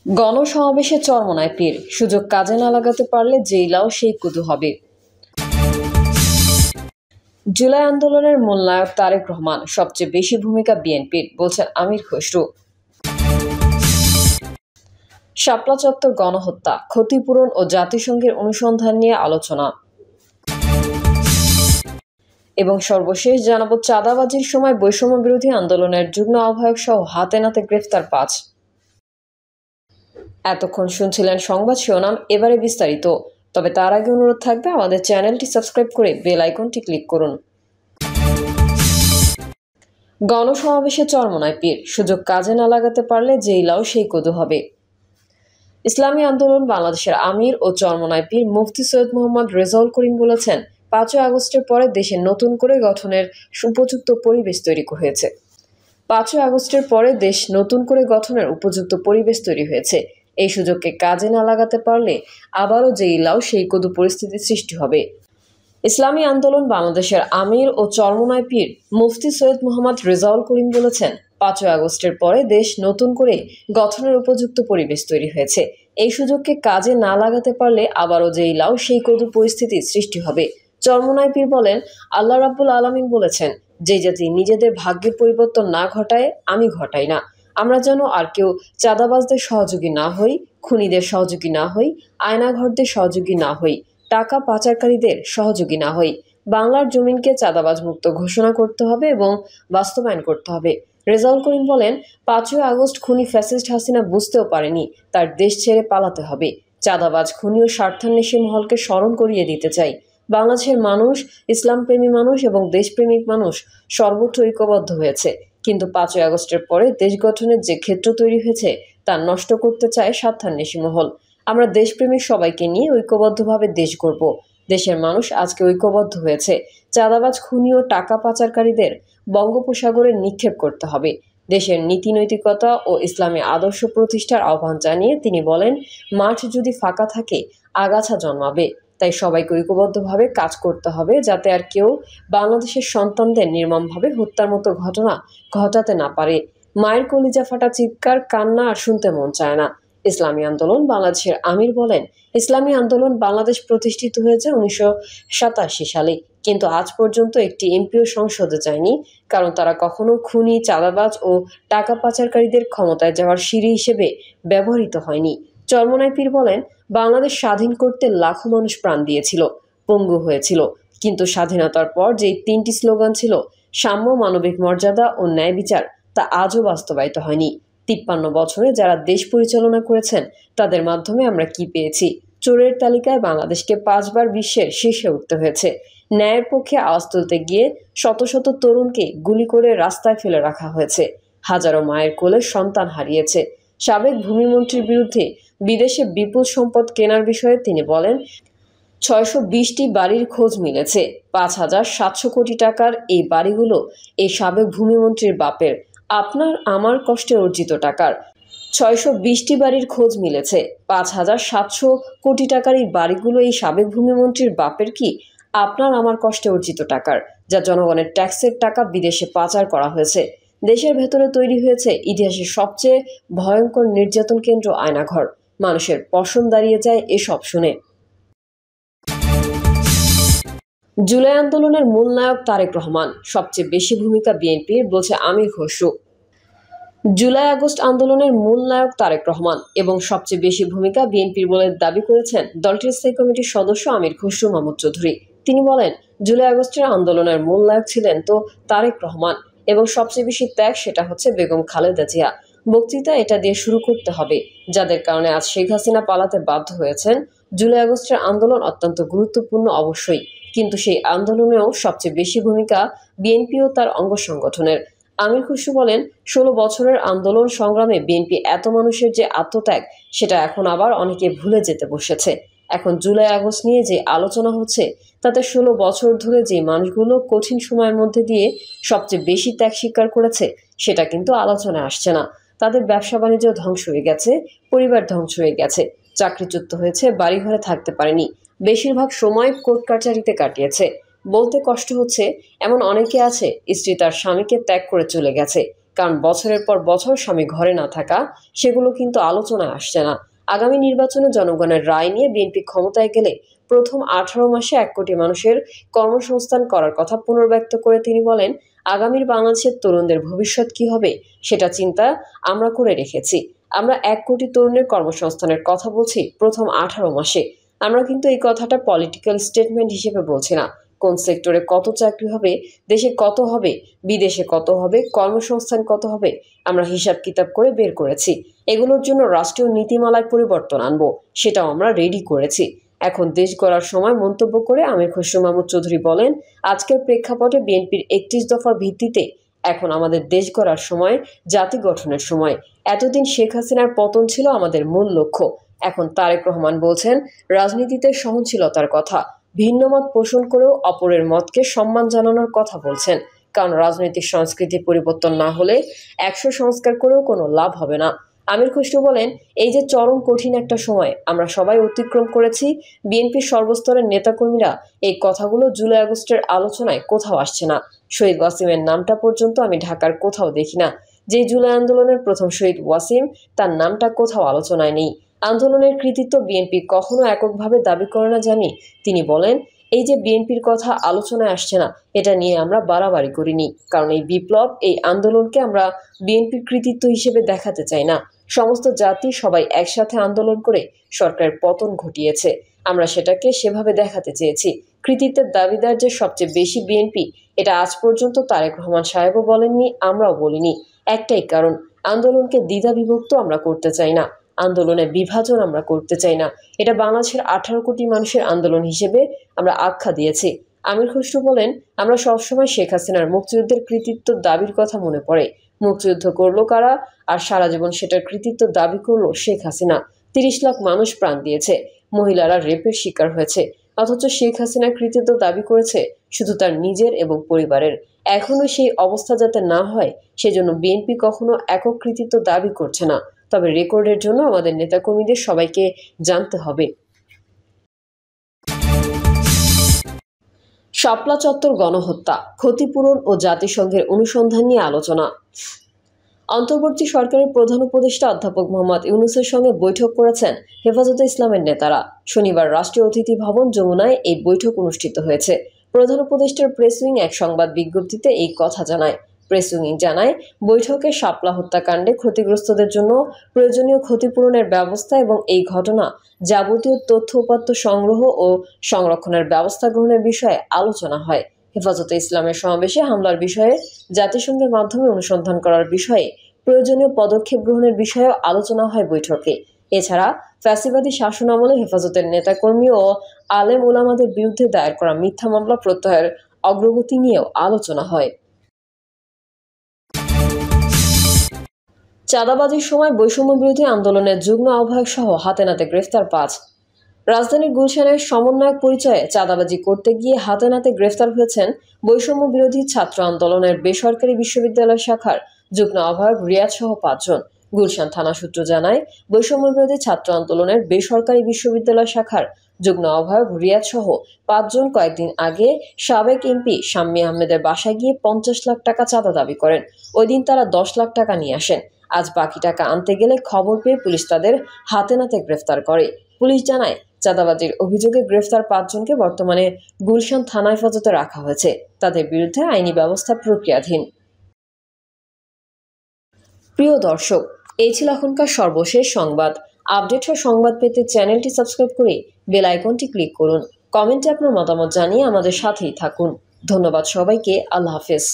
গণসমাবেশে চরমোনাই পীর, সুযোগ কাজে না লাগাতে পারলে যেই লাউ সেই কুদু হবে। জুলাই আন্দোলনের মূল নায়ক তারেক রহমান, সবচেয়ে বেশি ভূমিকা বিএনপির, বলছেন আমির খসরু। শাপলা চত্বর গণহত্যা, ক্ষতিপূরণ ও জাতিসংঘের অনুসন্ধান নিয়ে আলোচনা। এবং সর্বশেষ জানাবো চাঁদাবাজির সময় বৈষম্য বিরোধী আন্দোলনের যুগ্ম আহ্বায়ক সহ হাতে নাতে গ্রেফতার 5। এতক্ষণ শুনছিলেন সংবাদ শিরোনাম, এবারে বিস্তারিত। তবে তার আগে অনুরোধ থাকবে আমাদের চ্যানেলটি সাবস্ক্রাইব করে বেল আইকনটি ক্লিক করুন। গণসমাবেশে চরমোনাই পীর, সুযোগ কাজে না লাগাতে পারলে যেই লাউ সেই কদু হবে। ইসলামী আন্দোলন বাংলাদেশের আমির ও চরমোনাই পীর মুফতি সৈয়দ মোহাম্মদ রেজাউল করিম বলেছেন, 5 আগস্টের পরে দেশে নতুন করে গঠনের উপযুক্ত পরিবেশ তৈরি হয়েছে। 5 আগস্টের পরে দেশ নতুন করে গঠনের উপযুক্ত পরিবেশ তৈরি হয়েছে। এই সুযোগকে কাজে না লাগাতে পারলে আবারও যেই লাউ সেই কদু পরিস্থিতির সৃষ্টি হবে। ইসলামী আন্দোলন বাংলাদেশের আমির ও চরমোনাই পীর মুফতি সৈয়দ মোহাম্মদ রেজাউল করিম বলেছেন, 5 আগস্টের পরে দেশ নতুন করে গঠনের উপযুক্ত পরিবেশ তৈরি হয়েছে। এই সুযোগকে কাজে না লাগাতে পারলে আবারও যেই লাউ সেই কদু পরিস্থিতির সৃষ্টি হবে। চরমোনাই পীর বলেন, আল্লাহ রাব্বুল আলামিন বলেছেন, যে জাতি নিজেদের ভাগ্যের পরিবর্তন না ঘটায় আমি ঘটাই না। আমরা যেন আর কেউ চাঁদাবাজদের সহযোগী না হই, খুনিদের সহযোগী না হই, আয়নাঘরদের সহযোগী না হই, টাকা পাচারকারীদের সহযোগী না হই। বাংলার জমিনকে চাঁদাবাজ মুক্ত ঘোষণা করতে হবে এবং বাস্তবায়ন করতে হবে। রেজাউল করিম বলেন, 5 আগস্ট খুনি ফ্যাসিস্ট হাসিনা বুঝতেও পারেনি তার দেশ ছেড়ে পালাতে হবে। চাঁদাবাজ খুনি ও স্বার্থান্বেষী মহলকে স্মরণ করিয়ে দিতে চাই, বাংলাদেশের মানুষ, ইসলামপ্রেমী মানুষ এবং দেশপ্রেমিক মানুষ সর্বত্র ঐক্যবদ্ধ হয়েছে। কিন্তু 5 আগস্টের পরে দেশ গঠনের যে ক্ষেত্র তৈরি হয়েছে তা নষ্ট করতে চায় স্বার্থান্বেষী মহল। আমরা দেশপ্রেমিক সবাইকে নিয়ে ঐক্যবদ্ধভাবে দেশ গড়ব। দেশের মানুষ আজকে ঐক্যবদ্ধ হয়েছে। চাঁদাবাজ খুনি ও টাকা পাচারকারীদের বঙ্গোপসাগরে নিক্ষেপ করতে হবে। দেশের নীতি নৈতিকতা ও ইসলামী আদর্শ প্রতিষ্ঠার আহ্বান জানিয়ে তিনি বলেন, মাঠ যদি ফাঁকা থাকে আগাছা জন্মাবে। তাই সবাইকে ঐক্যবদ্ধভাবে কাজ করতে হবে, যাতে আর কেউ বাংলাদেশের সন্তানদের নির্মমভাবে হত্যার মতো ঘটনা ঘটাতে না পারে। মায়ের কলিজা ফাটা চিৎকার, কান্না আর শুনতে মন চায় না। ইসলামী আন্দোলন বাংলাদেশের আমির বলেন, ইসলামী আন্দোলন বাংলাদেশ প্রতিষ্ঠিত হয়েছে 1987 সালে, কিন্তু আজ পর্যন্ত একটি এমপিও সংসদে যায়নি, কারণ তারা কখনো খুনি, চাঁদাবাজ ও টাকা পাচারকারীদের ক্ষমতায় যাওয়ার সিঁড়ি হিসেবে ব্যবহৃত হয়নি। চরমোনাই পীর বলেন, বাংলাদেশ স্বাধীন করতে লাখো মানুষ প্রাণ দিয়েছিল, পঙ্গু হয়েছিল, কিন্তু স্বাধীনতার পর যেই 3টি স্লোগান ছিল, সাম্য, মানবিক মর্যাদা ও ন্যায় বিচার, তা আজও বাস্তবায়িত হয়নি। 53 বছরে যারা দেশ পরিচালনা করেছেন তাদের মাধ্যমে আমরা কি পেয়েছি? চোরের তালিকায় বাংলাদেশকে 5 বার বিশ্বের শীর্ষে উঠতে হয়েছে। ন্যায়ের পক্ষে আওয়াজ তুলতে গিয়ে শত শত তরুণকে গুলি করে রাস্তায় ফেলে রাখা হয়েছে। হাজারো মায়ের কোলে সন্তান হারিয়েছে। সাবেক ভূমিমন্ত্রীর বিরুদ্ধে বিদেশে বিপুল সম্পদ কেনার বিষয়ে তিনি বলেন, 620টি বাড়ির খোঁজ মিলেছে। 5,700 কোটি টাকার এই বাড়িগুলো এই সাবেক ভূমিমন্ত্রীর বাপের, আপনার আমার কষ্টে অর্জিত টাকার। 620টি বাড়ির খোঁজ মিলেছে। 5,700 কোটি টাকার এই বাড়িগুলো এই সাবেক ভূমিমন্ত্রীর বাপের কি আপনার আমার কষ্টে অর্জিত টাকার, যা জনগণের ট্যাক্সের টাকা বিদেশে পাচার করা হয়েছে। দেশের ভেতরে তৈরি হয়েছে ইতিহাসের সবচেয়ে ভয়ঙ্কর নির্যাতন কেন্দ্র আয়নাঘর। মানুষের পশম দাঁড়িয়ে যায় এসব শুনে। জুলাই আন্দোলনের মূল নায়ক তারেক রহমান, সবচেয়ে বেশি ভূমিকা বিএনপির, বলছে আমির খসরু। জুলাই আগস্ট আন্দোলনের মূল নায়ক তারেক রহমান এবং সবচেয়ে বেশি ভূমিকা বিএনপির বলে দাবি করেছেন দলটির স্থায়ী কমিটির সদস্য আমির খসরু মাহমুদ চৌধুরী। তিনি বলেন, জুলাই আগস্টের আন্দোলনের মূল নায়ক ছিলেন তো তারেক রহমান, এবং সবচেয়ে বেশি ত্যাগ সেটা হচ্ছে বেগম খালেদা জিয়া। বক্তৃতা এটা দিয়ে শুরু করতে হবে, যাদের কারণে আজ শেখ হাসিনা পালাতে বাধ্য হয়েছেন। জুলাই আগস্টের আন্দোলন অত্যন্ত গুরুত্বপূর্ণ অবশ্যই, কিন্তু সেই আন্দোলনেও সবচেয়ে বেশি ভূমিকা বিএনপি ও তার অঙ্গ সংগঠনের। আমির খসরু বলেন, 16 বছরের আন্দোলন সংগ্রামে বিএনপি এত মানুষের যে আত্মত্যাগ, সেটা এখন আবার অনেকে ভুলে যেতে বসেছে। এখন জুলাই আগস্ট নিয়ে যে আলোচনা হচ্ছে, তাতে 16 বছর ধরে যে মানুষগুলো কঠিন সময়ের মধ্যে দিয়ে সবচেয়ে বেশি ত্যাগ স্বীকার করেছে, সেটা কিন্তু আলোচনায় আসছে না। তাদের ব্যবসা বাণিজ্য ধ্বংস হয়ে গেছে, পরিবার ধ্বংস হয়ে গেছে, চাকরিচ্যুত হয়েছে, বাড়িঘরে থাকতে পারেনি, বেশিরভাগ সময় কোর্ট কাচারিতে কাটিয়েছে। বলতে কষ্ট হচ্ছে, এমন অনেকে আছে স্ত্রী তার স্বামীকে ত্যাগ করে চলে গেছে, কারণ বছরের পর বছর স্বামী ঘরে না থাকা সেগুলো কিন্তু আলোচনায় আসছে না। আগামী নির্বাচনে জনগণের রায় নিয়ে বিএনপি ক্ষমতায় গেলে প্রথম 18 মাসে 1 কোটি মানুষের কর্মসংস্থান করার কথা পুনর্ব্যক্ত করে তিনি বলেন, আগামীর বাংলাদেশের তরুণদের ভবিষ্যৎ কি হবে সেটা চিন্তা আমরা করে রেখেছি। আমরা 1 কোটি তরুণের কর্মসংস্থানের কথা বলছি প্রথম 18 মাসে। আমরা কিন্তু এই কথাটা পলিটিক্যাল স্টেটমেন্ট হিসেবে বলছি না। কোন সেক্টরে কত চাকরি হবে, দেশে কত হবে, বিদেশে কত হবে, কর্মসংস্থান কত হবে, আমরা হিসাব কিতাব করে বের করেছি। এগুলোর জন্য রাষ্ট্রীয় নীতিমালায় পরিবর্তন আনবো, সেটাও আমরা রেডি করেছি। এখন দেশ গড়ার সময় মন্তব্য করে আমির খসরু মাহমুদ চৌধুরী বলেন, আজকের প্রেক্ষাপটে বিএনপির 31 দফার ভিত্তিতে এখন আমাদের দেশ গড়ার সময়, জাতি গঠনের সময়। এতদিন শেখ হাসিনার পতন ছিল আমাদের মূল লক্ষ্য। এখন তারেক রহমান বলছেন রাজনীতিতে সহনশীলতার কথা, ভিন্ন মত পোষণ করেও অপরের মতকে সম্মান জানানোর কথা বলছেন। কারণ রাজনৈতিক সংস্কৃতি পরিবর্তন না হলে 100 সংস্কার করেও কোনো লাভ হবে না। আমির খসরু বলেন, এই যে চরম কঠিন একটা সময় আমরা সবাই অতিক্রম করেছি, বিএনপির সর্বস্তরের নেতাকর্মীরা এই কথাগুলো জুলাই আগস্টের আলোচনায় কোথাও আসছে না। শহীদ ওয়াসিমের নামটা পর্যন্ত আমি ঢাকার কোথাও দেখি না। যে জুলাই আন্দোলনের প্রথম শহীদ ওয়াসিম, তার নামটা কোথাও আলোচনায় নেই। আন্দোলনের কৃতিত্ব বিএনপি কখনো এককভাবে দাবি করে না জানি। তিনি বলেন, এই যে বিএনপির কথা আলোচনায় আসছে না, এটা নিয়ে আমরা বাড়াবাড়ি করিনি। কারণ এই বিপ্লব, এই আন্দোলনকে আমরা বিএনপির কৃতিত্ব হিসেবে দেখাতে চাই না। সমস্ত জাতি সবাই একসাথে আন্দোলন করে সরকারের পতন ঘটিয়েছে, আমরা সেটাকে সেভাবে দেখাতে চেয়েছি। কৃতিত্বের দাবিদার যে সবচেয়ে বেশি বিএনপি, এটা আজ পর্যন্ত তারেক রহমান সাহেবও বলেননি, আমরাও বলিনি। একটাই কারণ, আন্দোলনকে দ্বিধা বিভক্ত আমরা করতে চাই না, আন্দোলনের বিভাজন আমরা করতে চাই না। এটা বাংলাদেশের 18 কোটি মানুষের আন্দোলন হিসেবে আমরা আখ্যা দিয়েছি। আমির খসরু বলেন, আমরা সবসময় শেখ হাসিনার মুক্তিযুদ্ধের কৃতিত্ব দাবির কথা মনে পড়ে। মুক্তিযুদ্ধ করলো কারা, আর সারা জীবন সেটার কৃতিত্ব দাবি করলো শেখ হাসিনা। 30 লাখ মানুষ প্রাণ দিয়েছে, মহিলারা রেপের শিকার হয়েছে, অথচ শেখ হাসিনা কৃতিত্ব দাবি করেছে শুধু তার নিজের এবং পরিবারের। এখনো সেই অবস্থা যাতে না হয় সেজন্য বিএনপি কখনো একক কৃতিত্ব দাবি করছে না। তবে রেকর্ডের জন্য আমাদের নেতাকর্মীদের সবাইকে জানতে হবে। শাপলা চত্বর গণহত্যা, ক্ষতিপূরণ ও জাতিসংঘের অনুসন্ধান নিয়ে আলোচনা। অন্তর্বর্তী সরকারের প্রধান উপদেষ্টা অধ্যাপক মোহাম্মদ ইউনূসের সঙ্গে বৈঠক করেছেন হেফাজতে ইসলামের নেতারা। শনিবার রাষ্ট্রীয় অতিথি ভবন যমুনায় এই বৈঠক অনুষ্ঠিত হয়েছে। প্রধান উপদেষ্টার প্রেস উইং এক সংবাদ বিজ্ঞপ্তিতে এই কথা জানায়। প্রেস উইং জানায়, বৈঠকে শাপলা হত্যাকাণ্ডে ক্ষতিগ্রস্তদের জন্য প্রয়োজনীয় ক্ষতিপূরণের ব্যবস্থা এবং এই ঘটনা যাবতীয় তথ্য উপাত্ত সংগ্রহ ও সংরক্ষণের ব্যবস্থা গ্রহণের বিষয়ে আলোচনা হয়। হেফাজতে ইসলামের সমাবেশে হামলার বিষয়ে জাতিসংঘের মাধ্যমে অনুসন্ধান করার বিষয়ে প্রয়োজনীয় পদক্ষেপ গ্রহণের বিষয়েও আলোচনা হয় বৈঠকে। এছাড়া ফ্যাসিবাদী শাসনামলে হেফাজতের নেতাকর্মী ও আলেম ওলামাদের বিরুদ্ধে দায়ের করা মিথ্যা মামলা প্রত্যাহারের অগ্রগতি নিয়েও আলোচনা হয়। চাঁদাবাজির সময় বৈষম্য বিরোধী আন্দোলনের যুগ্ম আহ্বায়ক সহ হাতে নাতে গ্রেফতার 5। রাজধানীর গুলশানের সমন্বয়ক পরিচয়ে চাঁদাবাজি করতে গিয়ে হাতে নাতে গ্রেফতার হয়েছেন বৈষম্য বিরোধী ছাত্র আন্দোলনের বেসরকারি বিশ্ববিদ্যালয় শাখার যুগ্ম আহ্বায়ক রিয়াদ সহ 5 জন। গুলশান থানা সূত্র জানায়, বৈষম্য বিরোধী ছাত্র আন্দোলনের বেসরকারি বিশ্ববিদ্যালয় শাখার যুগ্ম আহ্বায়ক রিয়াদ সহ 5 জন কয়েকদিন আগে সাবেক এমপি শাম্মী আহমেদের বাসায় গিয়ে 50 লাখ টাকা চাঁদা দাবি করেন। ওই দিন তারা 10 লাখ টাকা নিয়ে আসেন। আজ বাকি টাকা আনতে গেলে খবর পেয়ে পুলিশ তাদের হাতে নাতে গ্রেফতার করে। পুলিশ জানায়, চাঁদাবাজির অভিযোগে গ্রেফতার 5 জনকে বর্তমানে গুলশান থানা হেফাজতে রাখা হয়েছে। তাদের বিরুদ্ধে আইনি ব্যবস্থা প্রক্রিয়াধীন। প্রিয় দর্শক, এই ছিল এখনকার সর্বশেষ সংবাদ। আপডেট ও সংবাদ পেতে চ্যানেলটি সাবস্ক্রাইব করে বেল আইকনটি ক্লিক করুন। কমেন্টে আপনার মতামত জানিয়ে আমাদের সাথেই থাকুন। ধন্যবাদ সবাইকে। আল্লাহ হাফেজ।